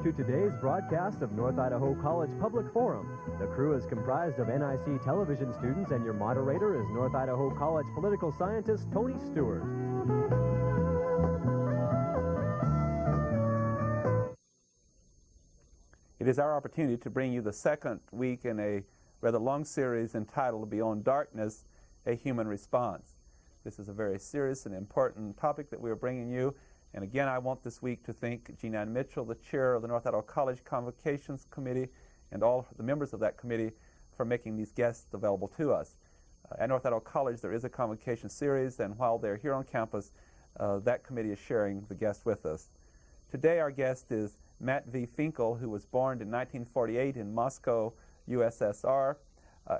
to today's broadcast of North Idaho College Public Forum. The crew is comprised of NIC television students, and your moderator is North Idaho College political scientist Tony Stewart. It is our opportunity to bring you the second week in a rather long series entitled Beyond Darkness, A Human Response. This is a very serious and important topic that we are bringing you. And again, I want this week to thank Jean Ann Mitchell, the chair of the North Idaho College Convocations Committee, and all the members of that committee for making these guests available to us. At North Idaho College, there is a convocation series, and while they're here on campus, that committee is sharing the guests with us. Today, our guest is Matt V. Finkel, who was born in 1948 in Moscow, USSR.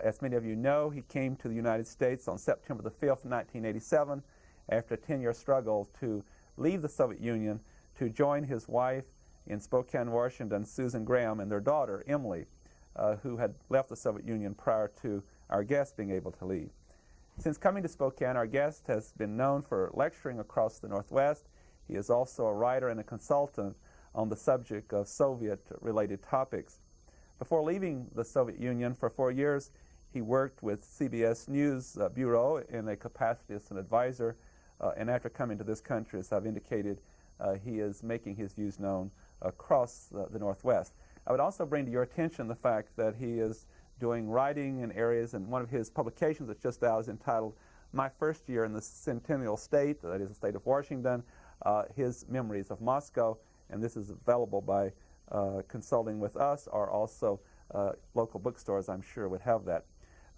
As many of you know, he came to the United States on September the 5th, 1987, after a 10-year struggle to leave the Soviet Union to join his wife in Spokane, Washington, Susan Graham, and their daughter, Emily, who had left the Soviet Union prior to our guest being able to leave. Since coming to Spokane, our guest has been known for lecturing across the Northwest. He is also a writer and a consultant on the subject of Soviet-related topics. Before leaving the Soviet Union for 4 years, he worked with CBS News Bureau in a capacity as an advisor, and after coming to this country, as I've indicated, he is making his views known across the Northwest. I would also bring to your attention the fact that he is doing writing in areas, and one of his publications that's just out is entitled My First Year in the Centennial State, that is the state of Washington, His Memories of Moscow, and this is available by consulting with us, or also local bookstores, I'm sure, would have that.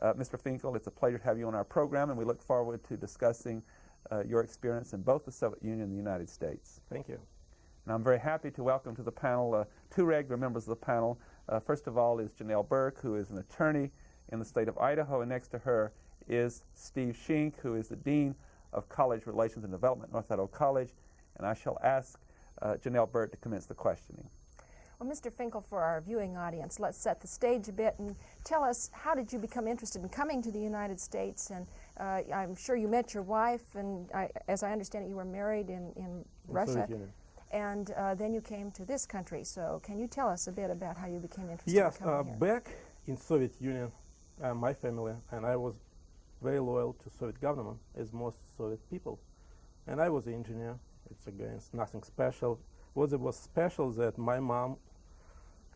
Mr. Finkel, it's a pleasure to have you on our program, and we look forward to discussing your experience in both the Soviet Union and the United States. Thank you. And I'm very happy to welcome to the panel two regular members of the panel. First of all is Janelle Burke, who is an attorney in the state of Idaho, and next to her is Steve Schenck, who is the Dean of College Relations and Development at North Idaho College, and I shall ask Janelle Burke to commence the questioning. Well, Mr. Finkel, for our viewing audience, let's set the stage a bit and tell us, how did you become interested in coming to the United States? And I'm sure you met your wife, and as I understand it, you were married in Russia, and then you came to this country. So can you tell us a bit about how you became interested in coming here? Back in Soviet Union, my family and I was very loyal to Soviet government, as most Soviet people. And I was an engineer. It's against nothing special. What was special that my mom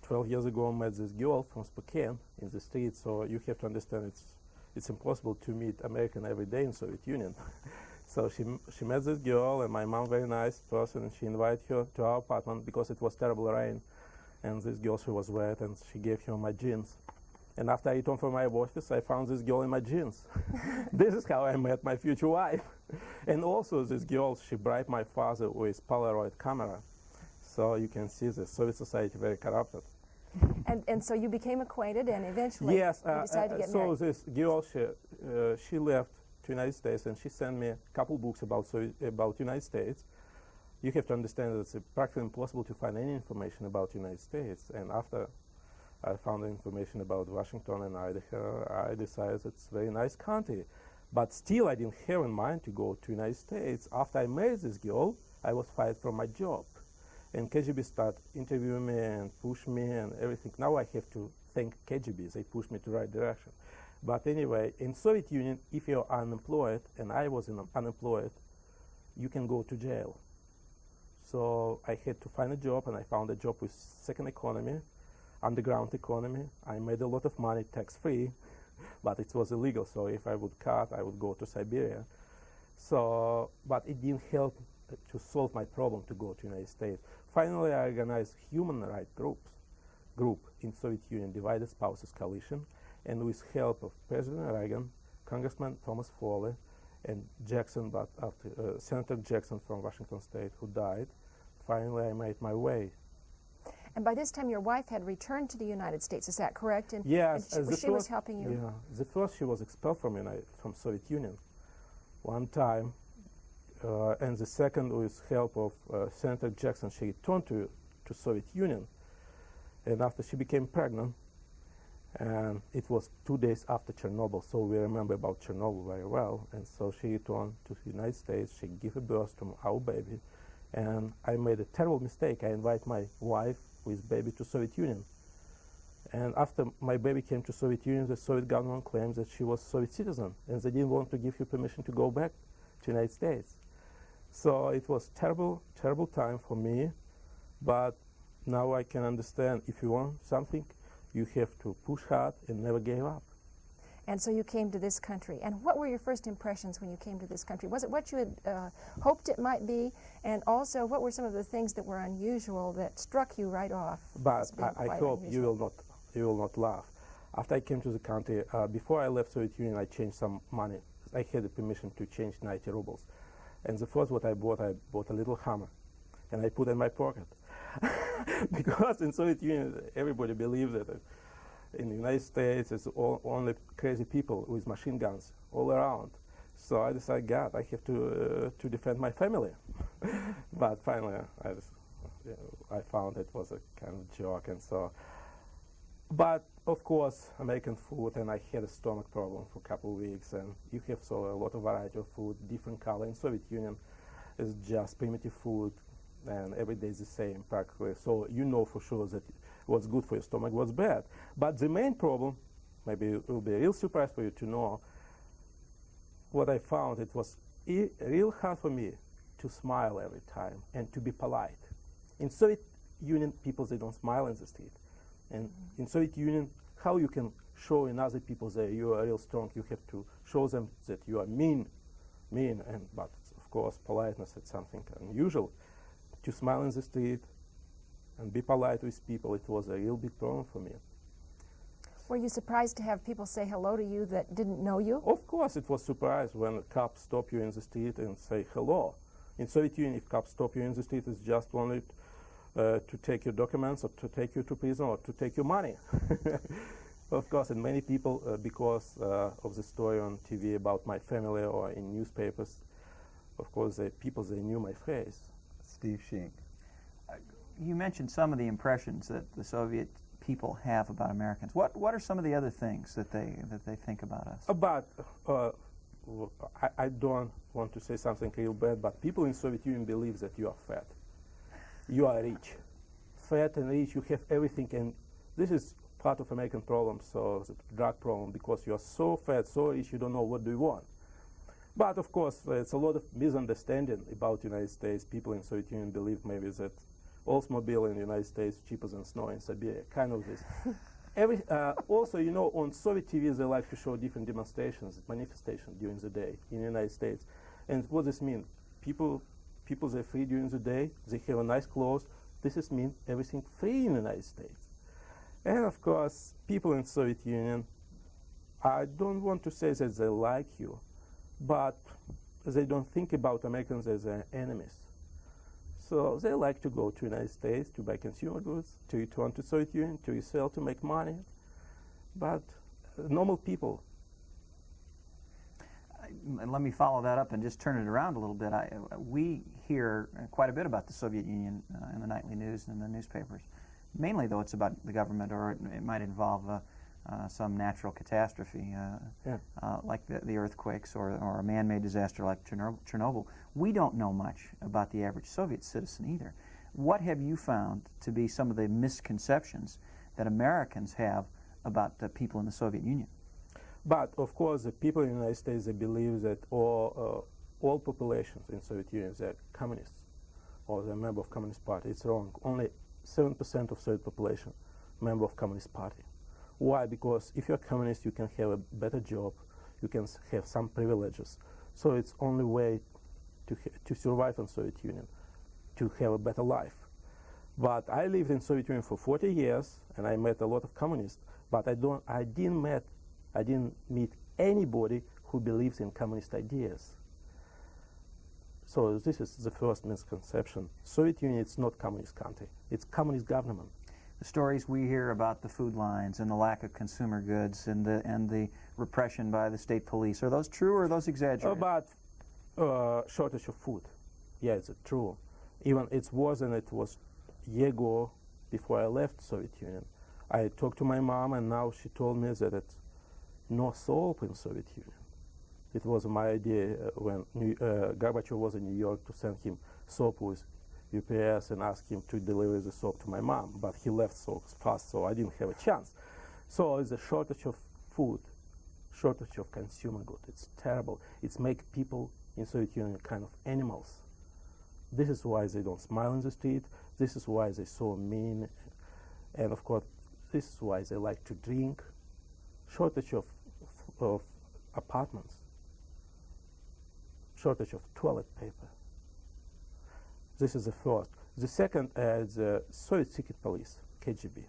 12 years ago met this girl from Spokane in the street, so you have to understand it's impossible to meet American every day in Soviet Union. So she met this girl, and my mom, very nice person, and she invited her to our apartment because it was terrible rain, and this girl, she was wet, and she gave her my jeans. And after I returned from my office, I found this girl in my jeans. This is how I met my future wife. And also this girl, she bribed my father with Polaroid camera. So you can see the Soviet society very corrupted. And so you became acquainted, and eventually you decided to get married. So this girl, she left to United States, and she sent me a couple books about United States. You have to understand that it's practically impossible to find any information about United States. And after I found the information about Washington and Idaho, I decided it's a very nice country. But still, I didn't have in mind to go to United States. After I married this girl, I was fired from my job. And KGB started interviewing me and push me and everything. Now I have to thank KGB. They pushed me to the right direction. But anyway, in Soviet Union, if you're unemployed, and I was unemployed, you can go to jail. So I had to find a job, and I found a job with second economy, underground economy. I made a lot of money tax-free, but it was illegal. So if I would cut, I would go to Siberia. So, but it didn't help to solve my problem to go to United States. Finally, I organized human rights group in Soviet Union, Divided Spouses Coalition, and with help of President Reagan, Congressman Thomas Foley, and Jackson, but after Senator Jackson from Washington State, who died, finally I made my way. And by this time, your wife had returned to the United States. Is that correct? And, yes, and she was helping you. Yeah, the first she was expelled from Soviet Union one time. And the second, with help of Senator Jackson, she returned to Soviet Union. And after she became pregnant, and it was 2 days after Chernobyl, so we remember about Chernobyl very well. And so she returned to the United States. She gave birth to our baby. And I made a terrible mistake. I invited my wife with baby to Soviet Union. And after my baby came to Soviet Union, the Soviet government claimed that she was Soviet citizen, and they didn't want to give you permission to go back to United States. So it was terrible, terrible time for me, but now I can understand if you want something, you have to push hard and never give up. And so you came to this country. And what were your first impressions when you came to this country? Was it what you had hoped it might be? And also, what were some of the things that were unusual that struck you right off? But I hope you will not laugh. After I came to the country, before I left Soviet Union, I changed some money. I had the permission to change 90 rubles. And the first what I bought a little hammer. And I put it in my pocket. Because in Soviet Union, everybody believed that in the United States, it's only crazy people with machine guns all around. So I decided, God, I have to defend my family. But finally, I found it was a kind of joke, and so. But of course, American food, and I had a stomach problem for a couple of weeks. And you have a lot of variety of food, different color. In Soviet Union, it's just primitive food, and every day is the same practically. So you know for sure that what's good for your stomach, what's bad. But the main problem, maybe it will be a real surprise for you to know, what I found, it was real hard for me to smile every time and to be polite. In Soviet Union, people, they don't smile in the street. And in Soviet Union, how you can show in other people that you are real strong, you have to show them that you are mean. But of course, politeness is something unusual. To smile in the street and be polite with people, it was a real big problem for me. Were you surprised to have people say hello to you that didn't know you? Of course, it was a surprise when a cop stop you in the street and say hello. In Soviet Union, if cops stop you in the street, it's just only to take your documents or to take you to prison or to take your money. Of course, and many people, because of the story on TV about my family or in newspapers, of course, they knew my face. Steve Sheen. You mentioned some of the impressions that the Soviet people have about Americans. What are some of the other things that they think about us? I don't want to say something real bad, but people in Soviet Union believe that you are fat. You are rich. Fat and rich, you have everything, and this is part of American problem, so the drug problem, because you are so fat, so rich, you don't know what do you want. But of course, it's a lot of misunderstanding about the United States. People in Soviet Union believe maybe that Oldsmobile in the United States cheaper than snow in Siberia, kind of this. Also, you know, on Soviet TV, they like to show different demonstrations, manifestations during the day in the United States. And what does this mean? People, they're free during the day, they have a nice clothes. This is mean everything free in the United States. And of course, people in Soviet Union, I don't want to say that they like you, but they don't think about Americans as enemies. So they like to go to the United States to buy consumer goods, to return to Soviet Union, to resell, to make money. But normal people. And let me follow that up and just turn it around a little bit. We hear quite a bit about the Soviet Union in the nightly news and in the newspapers. Mainly, though, it's about the government, or it might involve some natural catastrophe, like the earthquakes or a man-made disaster like Chernobyl. We don't know much about the average Soviet citizen either. What have you found to be some of the misconceptions that Americans have about the people in the Soviet Union? But of course, the people in the United States, they believe that all populations in Soviet Union, they're communists or they're member of Communist Party. It's wrong. Only 7% of Soviet population member of Communist Party. Why? Because if you're a communist, you can have a better job, you can have some privileges. So it's only way to survive in Soviet Union, to have a better life. But I lived in Soviet Union for 40 years, and I met a lot of communists. But I didn't meet anybody who believes in communist ideas. So this is the first misconception. Soviet Union is not communist country. It's communist government. The stories we hear about the food lines and the lack of consumer goods and the repression by the state police, are those true or are those exaggerated? About shortage of food. Yeah, it's true. Even it's worse than it was a year ago before I left Soviet Union. I talked to my mom, and now she told me that it's no soap in Soviet Union. It was my idea when Gorbachev was in New York to send him soap with UPS and asked him to deliver the soap to my mom, but he left so fast, so I didn't have a chance. So it's a shortage of food, shortage of consumer goods. It's terrible. It's make people in Soviet Union kind of animals. This is why they don't smile in the street. This is why they're so mean. And of course, this is why they like to drink. Shortage of apartments. Shortage of toilet paper. This is the first. The second is the Soviet secret police, KGB.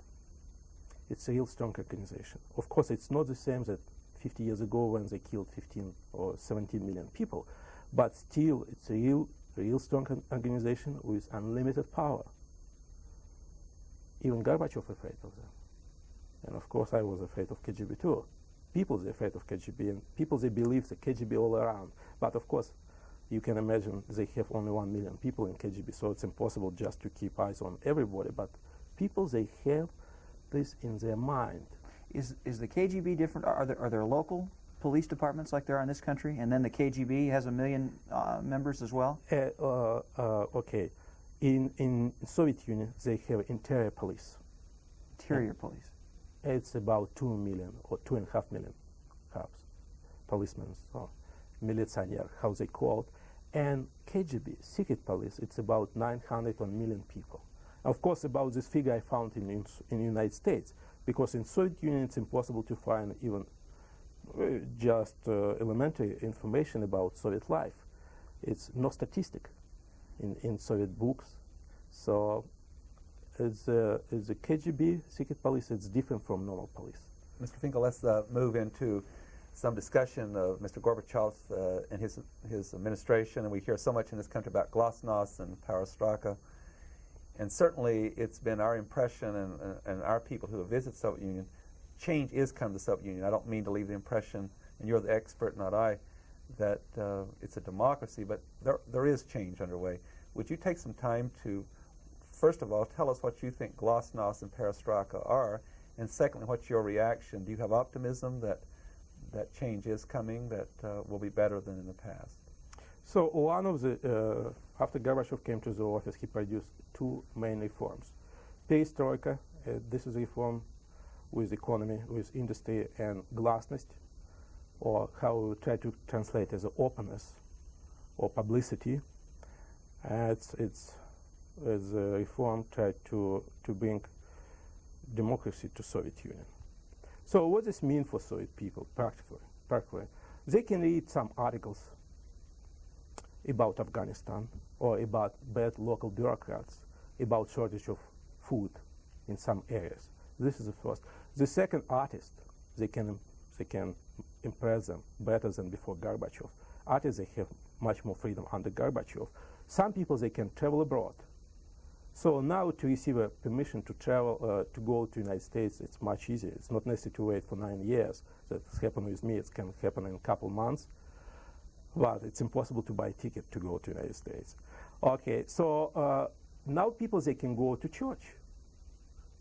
It's a real strong organization. Of course, it's not the same that 50 years ago when they killed 15 or 17 million people, but still it's a real strong organization with unlimited power. Even Gorbachev afraid of them. And of course, I was afraid of KGB too. People, they're afraid of KGB, and people, they believe the KGB all around. But of course, you can imagine they have only 1 million people in KGB, so it's impossible just to keep eyes on everybody. But people, they have this in their mind. Is the KGB different? Are there local police departments like there are in this country, and then the KGB has 1 million members as well? Okay. In Soviet Union, they have interior police. Interior police. It's about 2 million or 2.5 million cops, policemen, so military, how they call it. And KGB, secret police, it's about 900 or 1 million people. Of course, about this figure I found in the United States, because in Soviet Union it's impossible to find even just elementary information about Soviet life. It's no statistic in Soviet books. So it's the KGB, secret police, it's different from normal police. Mr. Finkel, let's move into some discussion of Mr. Gorbachev and his administration. And we hear so much in this country about glasnost and perestroika. And certainly it's been our impression and our people who have visited the Soviet Union, change is coming to the Soviet Union. I don't mean to leave the impression, and you're the expert, not I, that it's a democracy, but there is change underway. Would you take some time to, first of all, tell us what you think glasnost and perestroika are, and secondly, what's your reaction? Do you have optimism that change is coming, that will be better than in the past? So one of the, after Gorbachev came to the office, he produced 2 main reforms. Perestroika, this is a reform with economy, with industry, and glasnost, or how we try to translate as openness or publicity. It's a reform tried to bring democracy to Soviet Union. So what does this mean for Soviet people practically? They can read some articles about Afghanistan or about bad local bureaucrats, about shortage of food in some areas. This is the first. The second, artists, they can impress them better than before Gorbachev. Artists, they have much more freedom under Gorbachev. Some people, they can travel abroad. So now to receive a permission to travel, to go to the United States, it's much easier. It's not necessary to wait for 9 years. That's happened with me. It can happen in a couple months. But it's impossible to buy a ticket to go to the United States. Okay, so now people, they can go to church.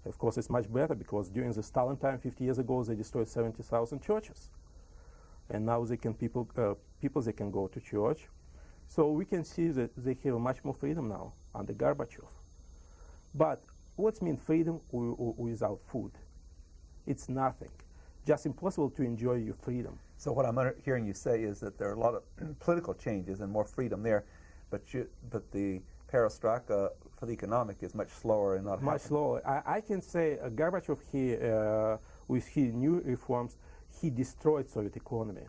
Of course, it's much better because during the Stalin time, 50 years ago, they destroyed 70,000 churches. And now people they can go to church. So we can see that they have much more freedom now under Gorbachev. But what's mean freedom without food? It's nothing. Just impossible to enjoy your freedom. So what I'm hearing you say is that there are a lot of political changes and more freedom there, but the perestroika for the economic is much slower and not much slower. I can say Gorbachev, with his new reforms, he destroyed Soviet economy.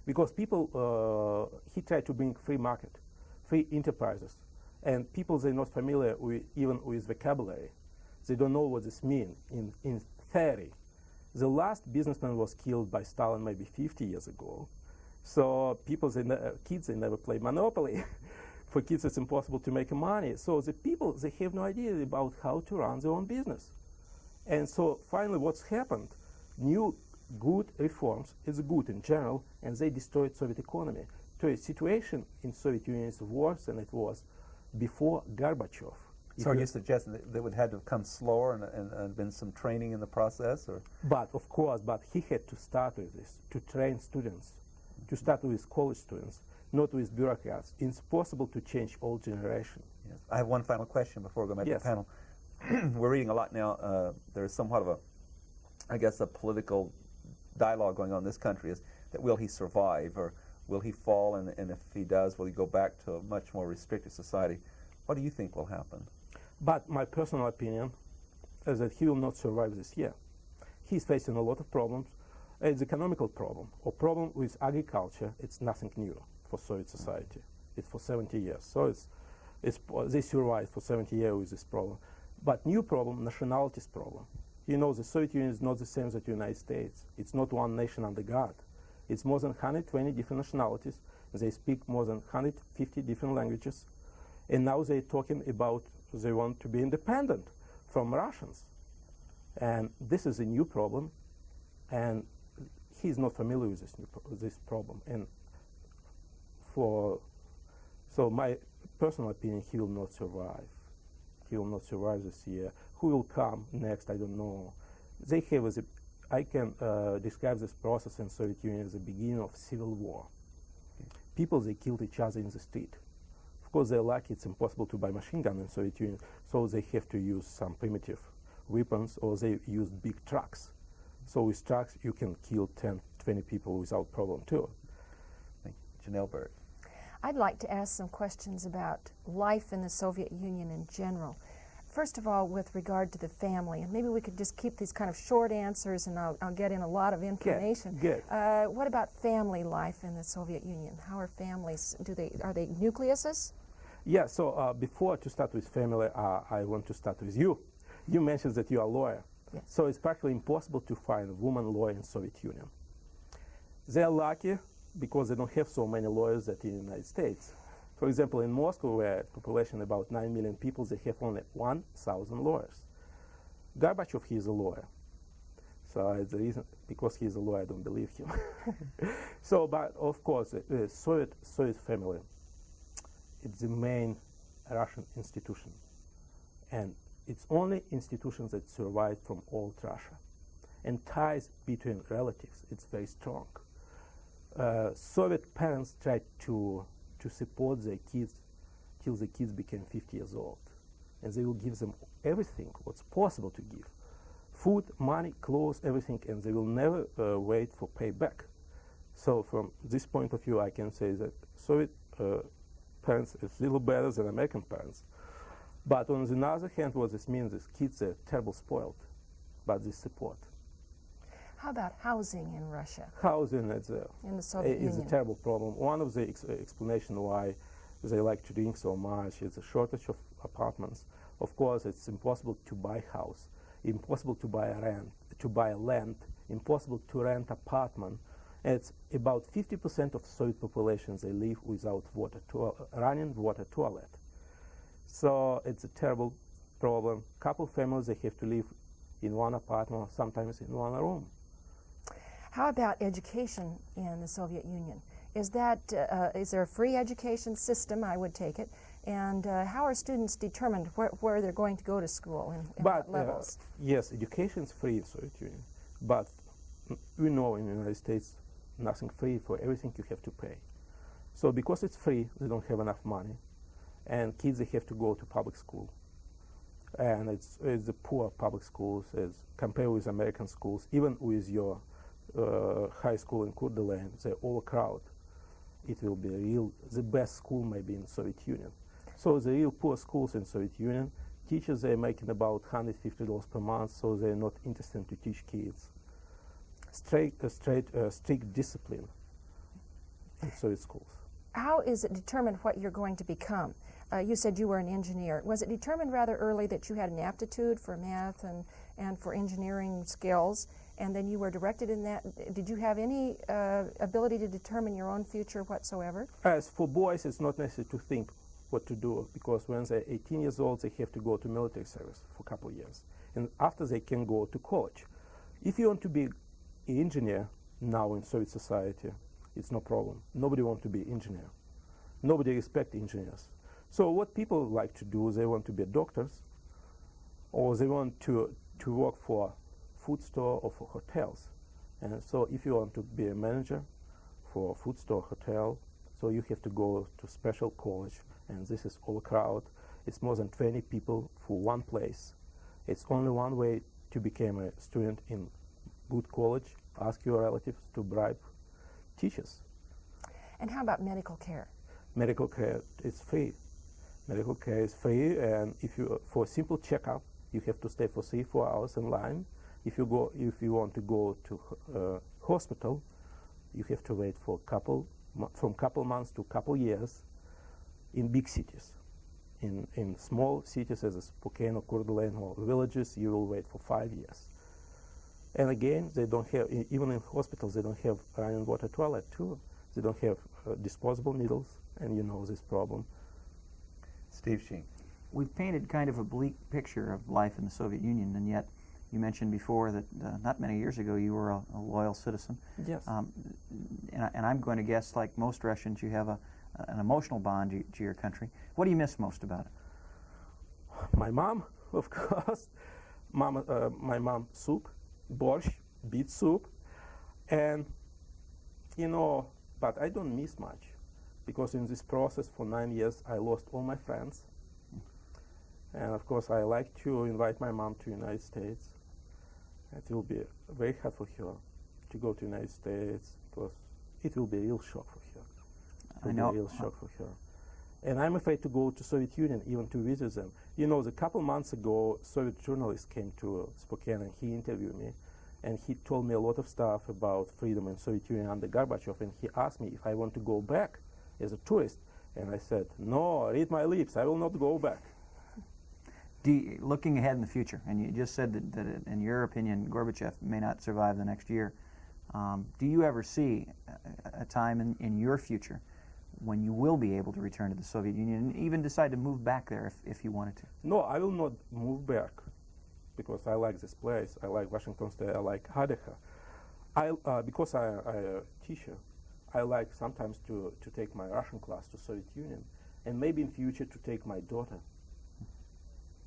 Because people, he tried to bring free market, free enterprises. And people, they're not familiar even with vocabulary. They don't know what this means in theory. The last businessman was killed by Stalin maybe 50 years ago. So people, kids, they never play Monopoly. For kids, it's impossible to make money. So the people, they have no idea about how to run their own business. And so finally what's happened, new good reforms is good in general, and they destroyed Soviet economy. So the situation in Soviet Union is worse than it was before Gorbachev. So are you suggesting that it would have to come slower and been some training in the process? Or? But of course, but he had to start with this, to train students, to start with college students, not with bureaucrats. It's possible to change old generation. Yes. I have one final question before we go back Yes. to the panel. We're reading a lot now. There's somewhat of a political dialogue going on in this country is that will he survive or will he fall, and if he does, will he go back to a much more restricted society? What do you think will happen? But my personal opinion is that he will not survive this year. He's facing a lot of problems. It's economical problem or problem with agriculture. It's nothing new for Soviet society. It's for 70 years. So they survived for 70 years with this problem. But new problem, nationalities problem. You know, the Soviet Union is not the same as the United States. It's not one nation under God. It's more than 120 different nationalities. They speak more than 150 different languages. And now they're talking about they want to be independent from Russians. And this is a new problem. And he's not familiar with this problem. And so my personal opinion, he will not survive. He will not survive this year. Who will come next, I don't know. They have I can describe this process in Soviet Union as the beginning of civil war. People, they killed each other in the street. Of course, they're lucky it's impossible to buy machine gun in Soviet Union, so they have to use some primitive weapons, or they use big trucks. So with trucks, you can kill 10, 20 people without problem, too. Thank you. Janelle Berg. I'd like to ask some questions about life in the Soviet Union in general. First of all, with regard to the family, and maybe we could just keep these kind of short answers, and I'll get in a lot of information. Good. What about family life in the Soviet Union? How are families? Are they nucleuses? Yeah. So before to start with family, I want to start with you. You mentioned that you are a lawyer. Yes. So it's practically impossible to find a woman lawyer in Soviet Union. They are lucky because they don't have so many lawyers that in the United States. For example, in Moscow, where a population about 9 million people, they have only 1,000 lawyers. Gorbachev, he is a lawyer. So the reason, because he is a lawyer, I don't believe him. So, but of course, the Soviet family, it's the main Russian institution. And it's only institutions that survived from old Russia. And ties between relatives, it's very strong. Soviet parents tried to support their kids till the kids became 50 years old. And they will give them everything, what's possible to give. Food, money, clothes, everything, and they will never wait for payback. So from this point of view, I can say that Soviet parents is a little better than American parents. But on the other hand, what this means is kids are terribly spoiled by this support. How about housing in Russia? Housing In the Soviet is a Union. terrible problem. One of the explanations why they like to drink so much is a shortage of apartments. Of course, it's impossible to buy a house, impossible to buy land, impossible to rent apartment. It's about 50% of Soviet population, they live without running water toilet. So it's a terrible problem. Couple families, they have to live in one apartment, sometimes in one room. How about education in the Soviet Union? Is there a free education system? I would take it. And how are students determined where they're going to go to school and what levels? Yes, education is free in Soviet Union, but we know in the United States nothing free. For everything you have to pay. So because it's free, they don't have enough money, and kids, they have to go to public school. And it's the poor public schools as compared with American schools, even with your high school in Coeur d'Alene, they're overcrowded. It will be the best school maybe in Soviet Union. So the real poor schools in Soviet Union, teachers, they're making about $150 per month, so they're not interested to teach kids. Strict discipline in Soviet schools. How is it determined what you're going to become? You said you were an engineer. Was it determined rather early that you had an aptitude for math and for engineering skills, and then you were directed in that? Did you have any ability to determine your own future whatsoever? As for boys, it's not necessary to think what to do, because when they're 18 years old, they have to go to military service for a couple of years. And after, they can go to college. If you want to be an engineer now in Soviet society, it's no problem. Nobody wants to be an engineer. Nobody respects engineers. So what people like to do, they want to be doctors, or they want to work for food store or for hotels. And so if you want to be a manager for a food store, hotel, so you have to go to special college, and this is overcrowded. It's more than 20 people for one place. It's only one way to become a student in good college. Ask your relatives to bribe teachers. And how about medical care? Medical care is free. Medical care is free, and if you for a simple checkup, you have to stay for 3-4 hours in line. If you want to go to hospital, you have to wait for from couple months to couple years in big cities. In small cities as Spokane or Coeur d'Alene or villages, you will wait for 5 years. And again, they don't have, even in hospitals, they don't have running water toilet too. They don't have disposable needles, and you know this problem. Steve Sheen. We've painted kind of a bleak picture of life in the Soviet Union, and yet you mentioned before that not many years ago you were a loyal citizen. Yes. And I'm going to guess, like most Russians, you have an emotional bond to your country. What do you miss most about it? My mom, of course. My mom soup, borscht, beet soup, and you know, but I don't miss much, because in this process for 9 years I lost all my friends. And of course I like to invite my mom to United States. It will be very hard for her to go to United States, because it will be a real shock for her. It will be a real shock for her. And I'm afraid to go to Soviet Union, even to visit them. You know, a couple months ago, Soviet journalist came to Spokane and he interviewed me, and he told me a lot of stuff about freedom in Soviet Union under Gorbachev, and he asked me if I want to go back as a tourist, and I said, no, read my lips, I will not go back. Looking ahead in the future, and you just said that in your opinion, Gorbachev may not survive the next year. Do you ever see a time in your future when you will be able to return to the Soviet Union and even decide to move back there if you wanted to? No, I will not move back, because I like this place. I like Washington State. I like Hadeha. Because I'm a teacher, I like sometimes to take my Russian class to Soviet Union, and maybe in future to take my daughter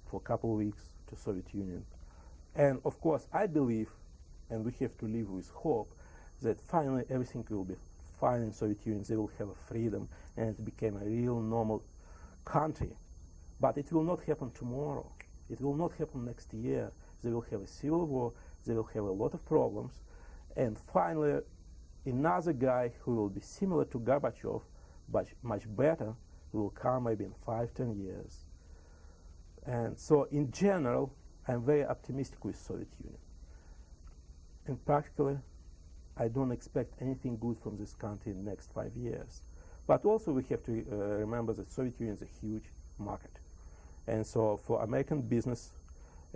for a couple of weeks to Soviet Union. And of course, I believe, and we have to live with hope, that finally everything will be fine in Soviet Union. They will have a freedom, and it became a real normal country. But it will not happen tomorrow. It will not happen next year. They will have a civil war. They will have a lot of problems. And finally, another guy who will be similar to Gorbachev, but much better, will come maybe in 5-10 years. And so, in general, I'm very optimistic with Soviet Union. And practically, I don't expect anything good from this country in the next 5 years. But also, we have to remember that Soviet Union is a huge market. And so, for American business,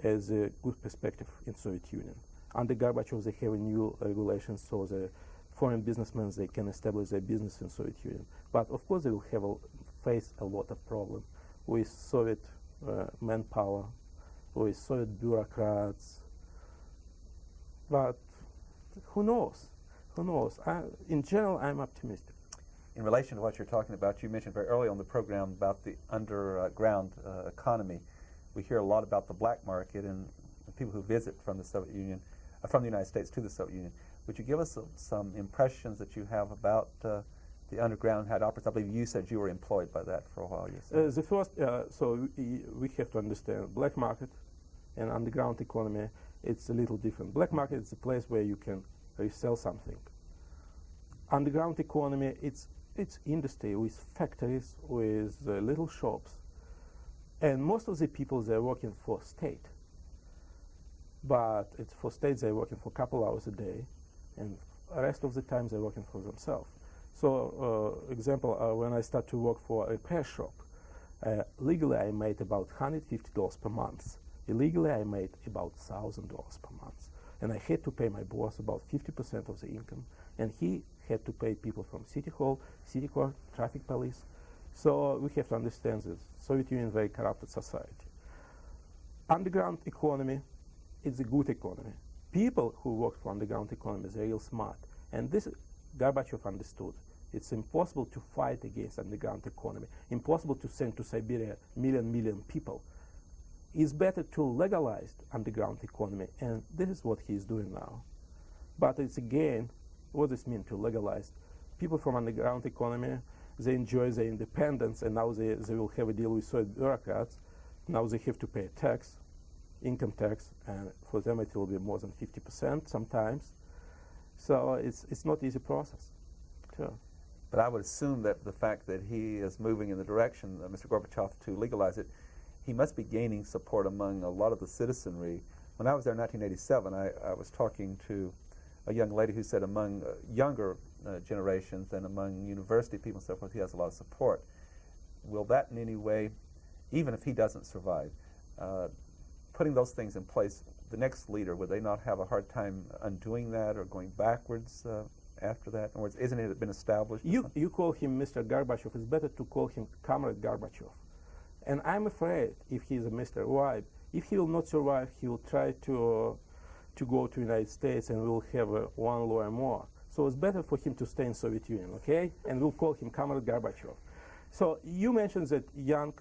is a good perspective in Soviet Union. Under Gorbachev, they have a new regulations, so the foreign businessmen, they can establish their business in Soviet Union. But of course, they will have face a lot of problems with Soviet manpower, with Soviet bureaucrats. But who knows? Who knows? In general, I'm optimistic. In relation to what you're talking about, you mentioned very early on the program about the underground economy. We hear a lot about the black market and the people who visit from the Soviet Union, from the United States to the Soviet Union. Would you give us some impressions that you have about the underground had operates? I believe you said you were employed by that for a while. The first, so we have to understand black market and underground economy. It's a little different. Black market is a place where you can resell something. Underground economy, it's industry with factories, with little shops, and most of the people, they're working for state. But it's for state, they're working for a couple hours a day, and the rest of the time they're working for themselves. So, example, when I start to work for a repair shop, legally I made about $150 per month. Illegally I made about $1,000 per month. And I had to pay my boss about 50% of the income, and he had to pay people from City Hall, City Court, traffic police. So we have to understand this. Soviet Union is a very corrupted society. Underground economy is a good economy. People who work for underground economy, they're real smart. And this Gorbachev understood. It's impossible to fight against underground economy, impossible to send to Siberia million people. It's better to legalize underground economy, and this is what he's doing now. But it's again, what does it mean to legalize? People from underground economy, they enjoy their independence, and now they will have a deal with Soviet bureaucrats. Now they have to pay a tax, income tax, and for them it will be more than 50% sometimes. So it's not easy process. Sure. But I would assume that the fact that he is moving in the direction of Mr. Gorbachev to legalize it, he must be gaining support among a lot of the citizenry. When I was there in 1987, I was talking to a young lady who said among younger generations and among university people and so forth, he has a lot of support. Will that in any way, even if he doesn't survive, putting those things in place, the next leader, would they not have a hard time undoing that or going backwards after that? In other words, isn't it been established? You call him Mr. Gorbachev. It's better to call him Comrade Gorbachev. And I'm afraid if he's a Mr. Right, if he will not survive, he will try to go to the United States and we'll have one lawyer more. So it's better for him to stay in Soviet Union, okay? And we'll call him Comrade Gorbachev. So you mentioned that young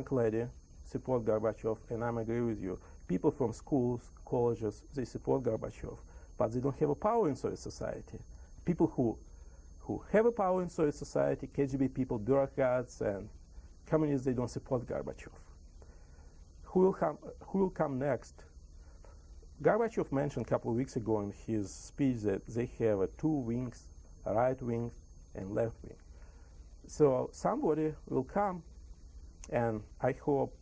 lady support Gorbachev, and I agree with you. People from schools, colleges, they support Gorbachev, but they don't have a power in Soviet society. People who have a power in Soviet society, KGB people, bureaucrats, and communists, they don't support Gorbachev. Who will come next? Gorbachev mentioned a couple of weeks ago in his speech that they have two wings, a right wing and left wing. So somebody will come, and I hope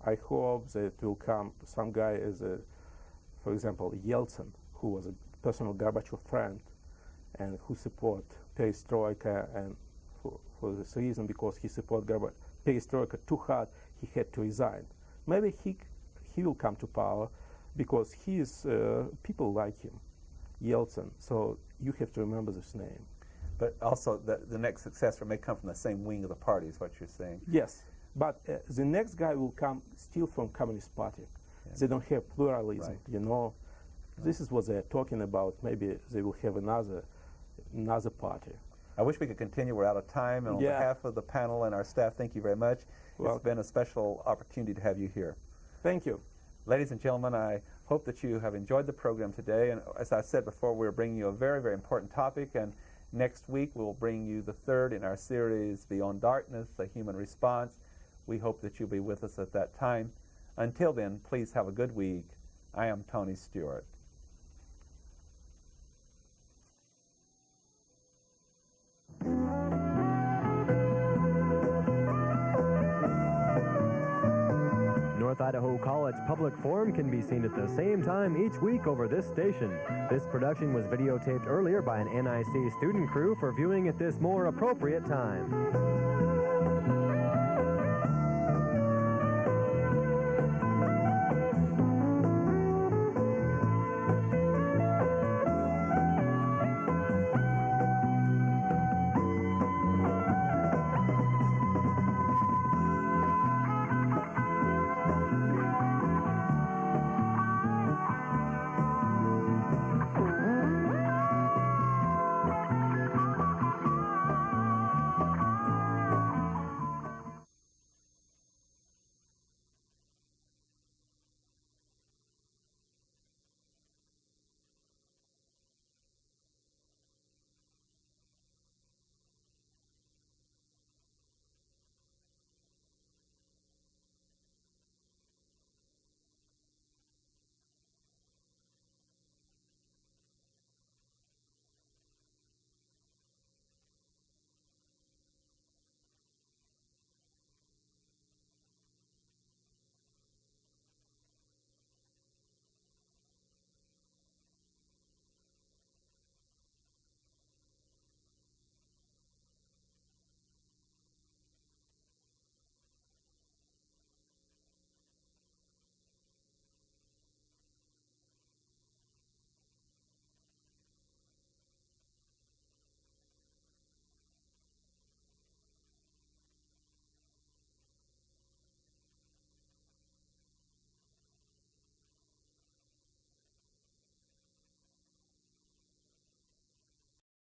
that will come some guy as for example, Yeltsin, who was a personal Gorbachev friend, and who support perestroika, and for this reason, because he support perestroika too hard, he had to resign. Maybe he will come to power because people like him, Yeltsin. So you have to remember this name. But also the next successor may come from the same wing of the party, is what you're saying. Yes, but the next guy will come still from Communist Party. Yeah. They don't have pluralism, right. You know. Right. This is what they're talking about. Maybe they will have another party. I wish we could continue. We're out of time. And on behalf of the panel and our staff, thank you very much. It's been a special opportunity to have you here. Thank you. Ladies and gentlemen, I hope that you have enjoyed the program today. And as I said before, we're bringing you a very, very important topic. And next week, we'll bring you the third in our series, Beyond Darkness, A Human Response. We hope that you'll be with us at that time. Until then, please have a good week. I am Tony Stewart. North Idaho College Public Forum can be seen at the same time each week over this station. This production was videotaped earlier by an NIC student crew for viewing at this more appropriate time.